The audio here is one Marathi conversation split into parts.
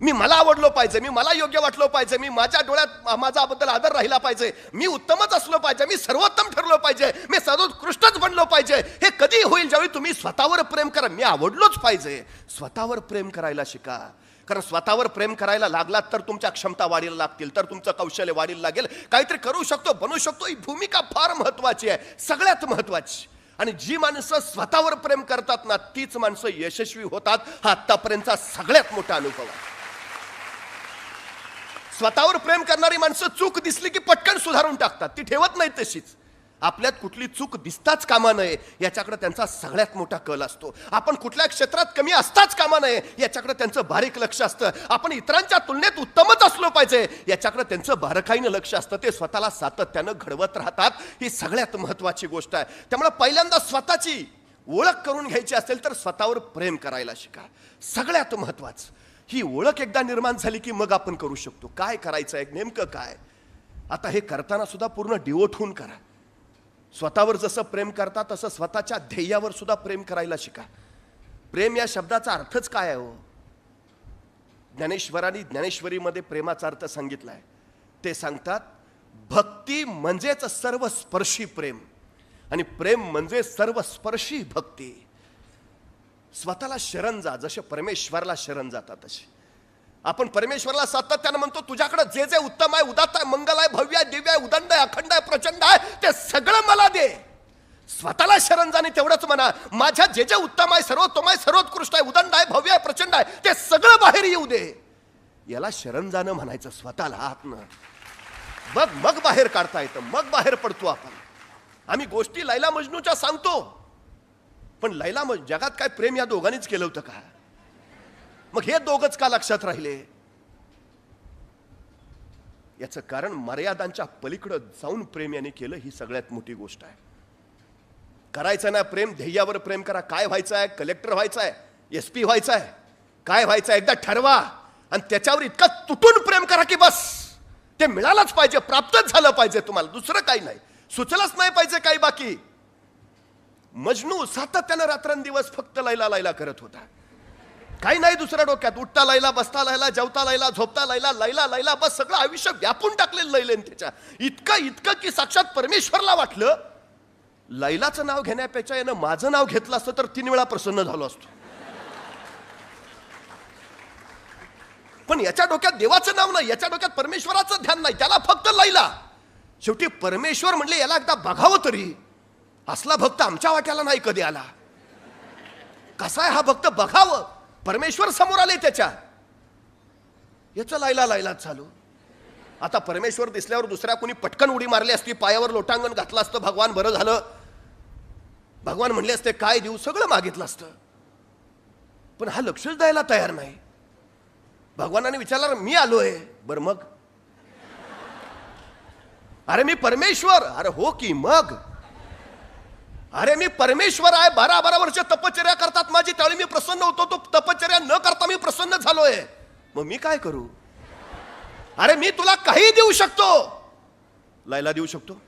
मी मला आवडलो पाहिजे, मी मला योग्य वाटलो पाहिजे, मी माझ्या डोळ्यात माझ्याबद्दल आदर राहिला पाहिजे, मी उत्तमच असलो पाहिजे, मी सर्वोत्तम ठरलो पाहिजे, मी सर्वोत्कृष्टच बनलो पाहिजे. हे कधी होईल? ज्यावेळी तुम्ही स्वतःवर प्रेम करा. मी आवडलोच पाहिजे. स्वतःवर प्रेम करायला शिका. कारण स्वतःवर प्रेम करायला लागलात तर तुमच्या क्षमता वाढीला लागतील, तर तुमचं कौशल्य वाढीला लागेल. काहीतरी करू शकतो, बनवू शकतो. ही भूमिका फार महत्वाची आहे, सगळ्यात महत्वाची. आणि जी माणसं स्वतःवर प्रेम करतात ना, तीच माणसं यशस्वी होतात. हा आतापर्यंतचा सगळ्यात मोठा अनुभव आहे. स्वतःवर प्रेम करणारी माणसं चूक दिसली की पटकन सुधारून टाकतात, ती ठेवत नाही तशीच. आपल्यात कुठली चूक दिसताच कामा नये याच्याकडे त्यांचा सगळ्यात मोठा कल असतो. आपण कुठल्या क्षेत्रात कमी असताच कामा नये याच्याकडे त्यांचं बारीक लक्ष असतं. आपण इतरांच्या तुलनेत उत्तमच असलो पाहिजे याच्याकडे त्यांचं बारकाईनं लक्ष असतं. ते स्वतःला सातत्यानं घडवत राहतात. ही सगळ्यात महत्वाची गोष्ट आहे. त्यामुळे पहिल्यांदा स्वतःची ओळख करून घ्यायची असेल तर स्वतःवर प्रेम करायला शिका. सगळ्यात महत्वाचं. ही ओळख एकदा निर्माण झाली की मग आपण करू शकतो. काय करायचं आहे, नेमकं काय. आता हे करताना सुद्धा पूर्ण डिवोट होऊन करा. स्वतःवर जसं प्रेम करता तसं स्वतःच्या ध्येयावर सुद्धा प्रेम करायला शिका. प्रेम या शब्दाचा अर्थच काय आहे हो? ज्ञानेश्वरांनी ज्ञानेश्वरीमध्ये प्रेमाचा अर्थ सांगितलाय. ते सांगतात, भक्ती म्हणजेच सर्वस्पर्शी प्रेम आणि प्रेम म्हणजे सर्वस्पर्शी भक्ती. स्वतःला शरण जा, जसे परमेश्वराला शरण जातात तसे. आपण परमेश्वराला सातत्यानं म्हणतो, तुझ्याकडे जे जे उत्तम आहे, उदात्त आहे, मंगल आहे, भव्य आहे, दिव्य आहे, उदंड आहे, अखंड आहे, प्रचंड आहे, ते सगळं मला दे. स्वतःला शरण जाणे तेवढंच म्हणा. माझ्या जे जे उत्तम आहे, सर्वोत्तम आहे, सर्वोत्कृष्ट आहे, उदंड आहे, भव्य आहे, प्रचंड आहे, ते सगळं बाहेर येऊ दे. याला शरण जाणं म्हणायचं. स्वतःला आतनं बघ, मग बाहेर काढता येतं, मग बाहेर पडतो आपण. आम्ही गोष्टी लैला मजनूच्या सांगतो, पण लैला जगात काय प्रेम या दोघांनीच केलं होतं का? मग हे दोघच का लक्षात राहिले? याचं कारण मर्यादांच्या पलीकडे जाऊन प्रेम याने केलं. ही सगळ्यात मोठी गोष्ट आहे. करायचं ना प्रेम, ध्येयावर प्रेम करा. काय व्हायचं आहे? कलेक्टर व्हायचं आहे, एसपी व्हायचं आहे, काय व्हायचं आहे एकदा ठरवा आणि त्याच्यावर इतकं तुटून प्रेम करा की बस ते मिळालंच पाहिजे, प्राप्तच झालं पाहिजे तुम्हाला. दुसरं काही नाही, सुचलंच नाही पाहिजे काही बाकी. मजनू सातत्यानं रात्रंदिवस फक्त लैला लैला करत होता. काही नाही दुसऱ्या डोक्यात. उठता लैला, बसता लैला, जेवता लैला, झोपता लैला, लैला लैला, बस सगळं आयुष्य व्यापून टाकलेलं लैलेन त्याच्या. इतकं इतकं की साक्षात परमेश्वरला वाटलं लैलाचं नाव घेण्यापेक्षा यानं माझं नाव घेतलं असतं तर 3 वेळा प्रसन्न झालो असतो. पण याच्या डोक्यात देवाचं नाव नाही, याच्या डोक्यात परमेश्वराचं ध्यान नाही, त्याला फक्त लैला. शेवटी परमेश्वर म्हणले याला एकदा बघावं तरी. असला भक्त आमच्या वाट्याला नाही कधी आला. कसा आहे हा भक्त बघावं. परमेश्वर समोर आले त्याच्या. याचं लैला लैला चालू. आता परमेश्वर दिसल्यावर दुसऱ्या कोणी पटकन उडी मारली असती, पायावर लोटांगण घातलं असतं, भगवान बरं झालं, भगवान म्हणले असते काय देऊ, सगळं मागितलं असतं. पण हा लक्षच द्यायला तयार नाही. भगवानाने विचारलं, मी आलोय. बरं मग? अरे मी परमेश्वर. अरे हो की मग? अरे मी परमेश्वर आहे. 12 वर्ष तपश्चर्या करतात माझी, त्यावेळी मी प्रसन्न होतो. तो तपश्चर्या न करता मी प्रसन्न झालोय. मग मी काय करू? अरे मी तुला काही देऊ शकतो. लैला देऊ शकतो.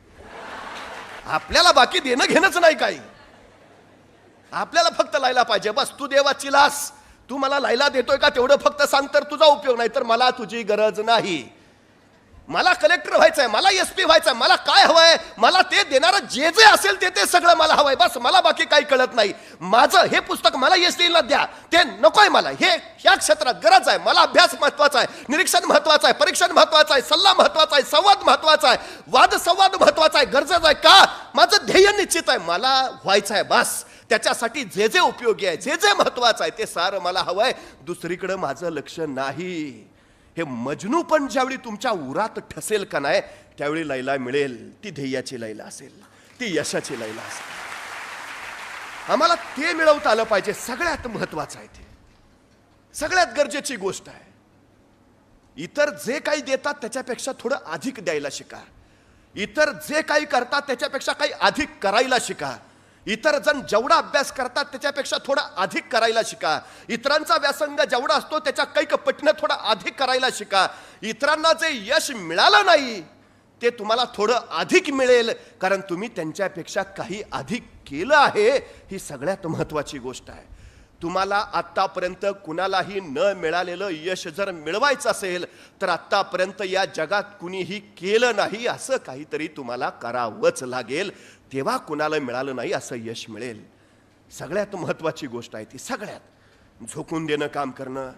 आपल्याला बाकी देणं घेणंच नाही काही. आपल्याला फक्त लैला पाहिजे बस. तू देवाची लास, तू मला लैला देतोय का तेवढं फक्त सांग, तर तुझा उपयोग. नाही तर मला तुझी गरज नाही. मला कलेक्टर व्हायचंय, मला एसपी व्हायचंय, मला काय हवंय, मला ते देणारं जे जे असेल ते सगळं मला हवंय. बस मला बाकी काही कळत नाही. माझं हे पुस्तक मला एसटीला द्या, ते नकोय मला. हे ह्या क्षेत्रात गरज आहे. मला अभ्यास महत्वाचा आहे, निरीक्षण महत्वाचं आहे, परीक्षण महत्वाचं आहे, सल्ला महत्वाचा आहे, संवाद महत्वाचा आहे, वाद संवाद महत्वाचा आहे, गरजेचं आहे. का? माझं ध्येय निश्चित आहे, मला व्हायचं आहे बस. त्याच्यासाठी जे जे उपयोगी आहे, जे जे महत्वाचं आहे ते सारं मला हवंय. दुसरीकडे माझं लक्ष नाही. हे मजनू पण ज्यावेळी तुमच्या उरात ठसेल का नाही, त्यावेळी लैला मिळेल. ती ध्येयाची लैला असेल, ती यशाची लैला असेल. आम्हाला ते मिळवता आलं पाहिजे. सगळ्यात महत्वाचं आहे ते, सगळ्यात गरजेची गोष्ट आहे. इतर जे काही देतात त्याच्यापेक्षा थोडं अधिक द्यायला शिका. इतर जे काही करतात त्याच्यापेक्षा काही अधिक करायला शिका. इतर जण जेवढा अभ्यास करतात त्याच्यापेक्षा थोडा अधिक करायला शिका. इतरांचा व्यासंग जेवढा असतो त्याच्या कैक पटीनं थोडा अधिक करायला शिका. इतरांना जे यश मिळालं नाही ते तुम्हाला थोडं अधिक मिळेल, कारण तुम्ही त्यांच्यापेक्षा काही अधिक केलं आहे. ही सगळ्यात महत्वाची गोष्ट आहे. तुम्हाला आत्तापर्यंत कुणालाही न मिळालेलं यश जर मिळवायचं असेल तर आत्तापर्यंत या जगात कुणीही केलं नाही असं काहीतरी तुम्हाला करावंच लागेल, तेव्हा कुणाला मिळालं नाही असं यश मिळेल. सगळ्यात महत्त्वाची गोष्ट आहे ती, सगळ्यात झोकून देणं काम करणं,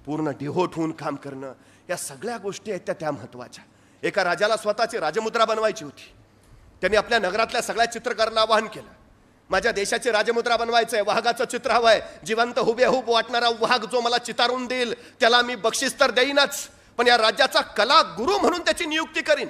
पूर्ण डिहोट होऊन काम करणं, या सगळ्या गोष्टी आहेत त्या महत्त्वाच्या. एका राजाला स्वतःची राजमुद्रा बनवायची होती. त्यांनी आपल्या नगरातल्या सगळ्या चित्रकारांना आवाहन केलं, माझ्या देशाची राजमुद्रा बनवायचं आहे, वाघाचं चित्र हवं आहे, जिवंत हुबेहूब वाटणारा वाघ जो मला चितारून देईल त्याला मी बक्षीस तर देईनच, पण या राज्याचा कला गुरु म्हणून त्याची नियुक्ती करीन.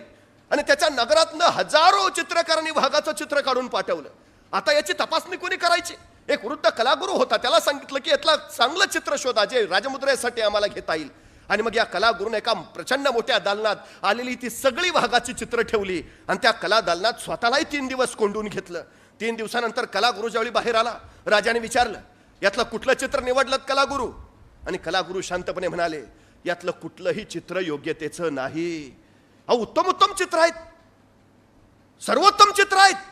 आणि त्याच्या नगरातनं हजारो चित्रकारांनी वाघाचं चित्र काढून पाठवलं. आता याची तपासणी कोणी करायची? एक वृद्ध कलागुरू होता, त्याला सांगितलं की यातला चांगलं चित्र शोधा जे राजमुद्रेसाठी आम्हाला घेता येईल. आणि मग या कलागुरूने एका प्रचंड मोठ्या दालनात आलेली ती सगळी वाघाची चित्र ठेवली आणि त्या कला दालनात स्वतःलाही 3 दिवस कोंडून घेतलं. 3 दिवसानंतर कलागुरू ज्यावेळी बाहेर आला, राजाने विचारलं, यातलं कुठलं चित्र निवडलं कलागुरू? आणि कलागुरू शांतपणे म्हणाले, यातलं कुठलंही चित्र योग्यतेचं नाही. अहो, उत्तम उत्तम चित्र आहेत, सर्वोत्तम चित्र आहेत,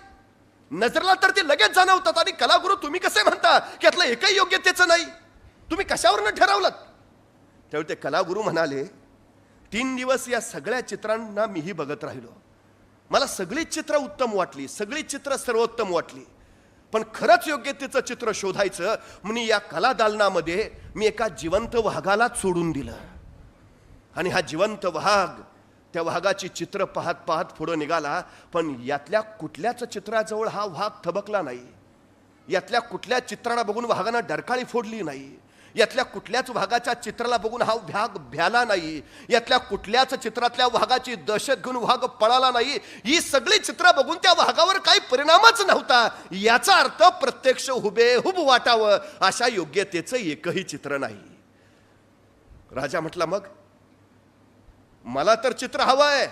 नजरला तर ते लगेच जाणवतात. आणि कलागुरू तुम्ही कसे म्हणता की यातलं एकही योग्यतेचं नाही? तुम्ही कशावरनं ठरवलं? त्यावेळी ते कलागुरू म्हणाले, 3 दिवस या सगळ्या चित्रांना मीही बघत राहिलो, मला सगळी चित्र उत्तम वाटली, सगळी चित्र सर्वोत्तम वाटली, पण खरंच योग्यतेचं चित्र शोधायचं म्हणून या कला दालनामध्ये मी एका जिवंत वाघालाच सोडून दिलं. आणि हा जिवंत वाघ त्या वाघाची चित्र पाहत पाहत पुढे निघाला, पण यातल्या कुठल्याच चित्राजवळ हा वाघ थबकला नाही. यातल्या कुठल्या चित्राला बघून वाघानं डरकाळी फोडली नाही. यातल्या कुठल्याच वाघाच्या चित्राला बघून हा वाघ भ्याला नाही. यातल्या कुठल्याच चित्रातल्या वाघाची दहशत घेऊन वाघ पळाला नाही. ही सगळी चित्र बघून त्या वाघावर काही परिणामच नव्हता. याचा अर्थ प्रत्यक्ष हुबेहूब वाटावं अशा योग्यतेचं एकही चित्र नाही. राजा म्हटला, मग मला तर चित्र हवं आहे,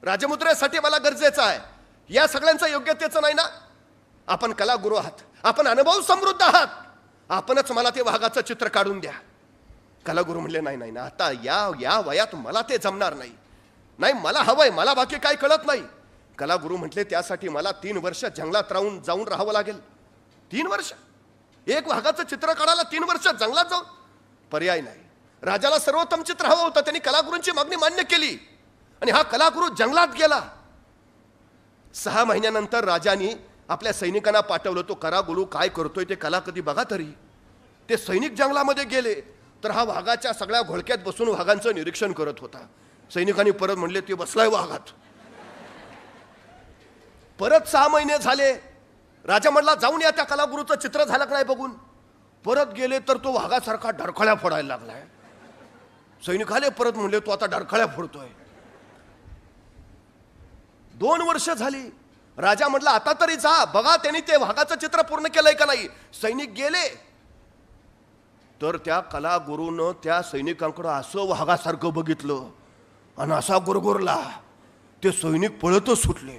राजमुद्रेसाठी मला गरजेचं आहे, या सगळ्यांचं योग्यतेचं नाही ना? आपण कलागुरू आहात, आपण अनुभव समृद्ध आहात, आपणच मला ते वाघाचं चित्र काढून द्या. कलागुरू म्हणले, नाही नाही ना, आता या वयात मला ते जमणार नाही, नाही मला हवंय, मला बाकी काही कळत नाही. कलागुरू म्हटले, त्यासाठी मला 3 वर्ष जंगलात जाऊन राहावं लागेल. 3 वर्ष एक वाघाचं चित्र काढायला 3 वर्ष जंगलात जाऊन? पर्याय नाही. राजाला सर्वोत्तम चित्र हवं होतं, त्यांनी कलागुरूंची मागणी मान्य केली आणि हा कलागुरू जंगलात गेला. 6 महिन्यानंतर राजाने आपल्या सैनिकांना पाठवलं, तो कलागुरू काय करतोय ते कला कधी बघा तरी. ते सैनिक जंगलामध्ये गेले तर हा वाघाच्या सगळ्या घोळक्यात बसून वाघांचं निरीक्षण करत होता. सैनिकांनी परत म्हणले, ते बसलाय वाघात. परत 6 महिने झाले. राजा म्हणला, जाऊन या त्या कलागुरूचं चित्र झालं का नाही बघून. परत गेले तर तो वाघासारखा डरखळ्या फोडायला लागलाय. सैनिक आले, परत म्हणले, तो आता डरखळ्या फोडतोय. 2 वर्ष झाली. राजा म्हटला, आता तरी जा बघा त्यांनी ते वाघाचं चित्र पूर्ण केलंय का नाही. सैनिक गेले तर त्या कलागुरूनं त्या सैनिकांकडे असं वाघासारखं बघितलं आणि असा गुरगुरला, ते सैनिक पळतच सुटले.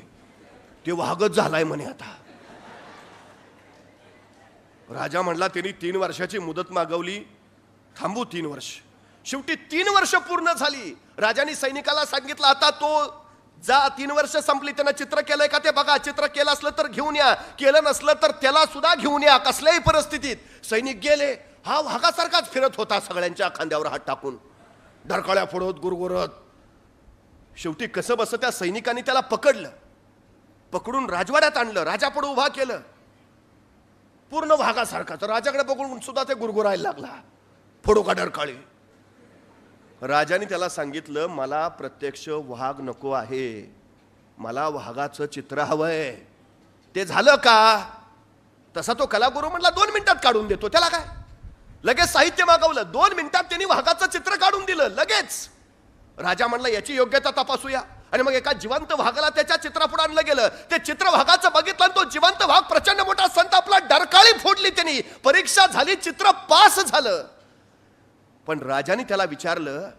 ते वाघच झालाय म्हणे आता. राजा म्हणला, त्यांनी 3 वर्षाची मुदत मागवली, थांबू 3 वर्ष. शेवटी 3 वर्ष पूर्ण झाली. राजाने सैनिकाला सांगितलं, आता तो जा, 3 वर्ष संपली, त्यानं चित्र केलंय का ते बघा, चित्र केलं असलं तर घेऊन या, केलं नसलं तर त्याला सुद्धा घेऊन या, कसल्याही परिस्थितीत. सैनिक गेले. हा वाघासारखाच फिरत होता, सगळ्यांच्या खांद्यावर हात टाकून, डरकाळ्या फोडत गुरगुरत. शेवटी कसं बस त्या सैनिकांनी त्याला पकडलं, पकडून राजवाड्यात आणलं, राजापुढे उभा केलं, पूर्ण वाघासारखा. तर राजाकडे बघून सुद्धा ते गुरगुरायला लागला, फोडू का डरकाळी. राजाने त्याला सांगितलं, मला प्रत्यक्ष वाघ नको आहे, मला वाघाचं चित्र हवंय. ते झालं का? तसा तो कलागुरू म्हटला, 2 मिनिटात काढून देतो, त्याला काय. लगेच साहित्य मागवलं, 2 मिनिटात त्यांनी वाघाचं चित्र काढून दिलं लगेच. राजा म्हणला, याची योग्यता तपासूया. आणि मग एका जिवंत वाघाला त्याच्या चित्रापुढे आणलं गेलं. ते चित्र वाघाचं बघितलं आणि तो जिवंत वाघ प्रचंड मोठा संत आपला डरकाळी फोडली. त्यांनी परीक्षा झाली, चित्र पास झालं. पण राजाने त्याला विचारलं,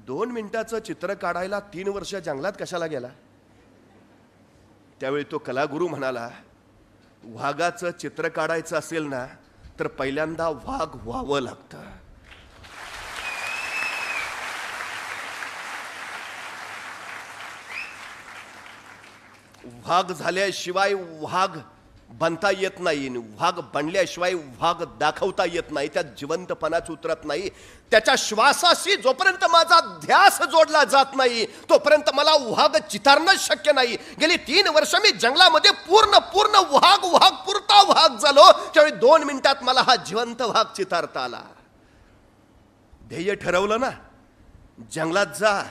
2 मिनिटाचं चित्र काढायला 3 वर्ष जंगलात कशाला गेला? त्यावेळी तो कलागुरू म्हणाला, वाघाचं चित्र काढायचं असेल ना तर पहिल्यांदा वाघ व्हावं लागतं. वाघ झाल्याशिवाय वाघ बनता येत नाही, वाघ बनल्याशिवाय वाघ दाखवता येत नाही, त्यात जिवंतपणाच उतरत नाही. त्याच्या श्वासाशी जोपर्यंत माझा ध्यास जोडला जात नाही तोपर्यंत मला वाघ चितारणं शक्य नाही. गेली 3 वर्ष मी जंगलामध्ये पूर्ण वाघ पुरता वाघ झालो, त्यावेळी 2 मिनिटात मला हा जिवंत वाघ चितारता आला. ध्येय ठरवलं ना, जंगलात जा,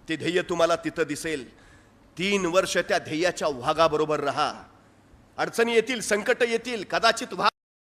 ते ध्येय तुम्हाला तिथं दिसेल. 3 वर्ष त्या ध्येयाच्या वाघाबरोबर राहा. अडचणी येतील, संकट येतील, कदाचित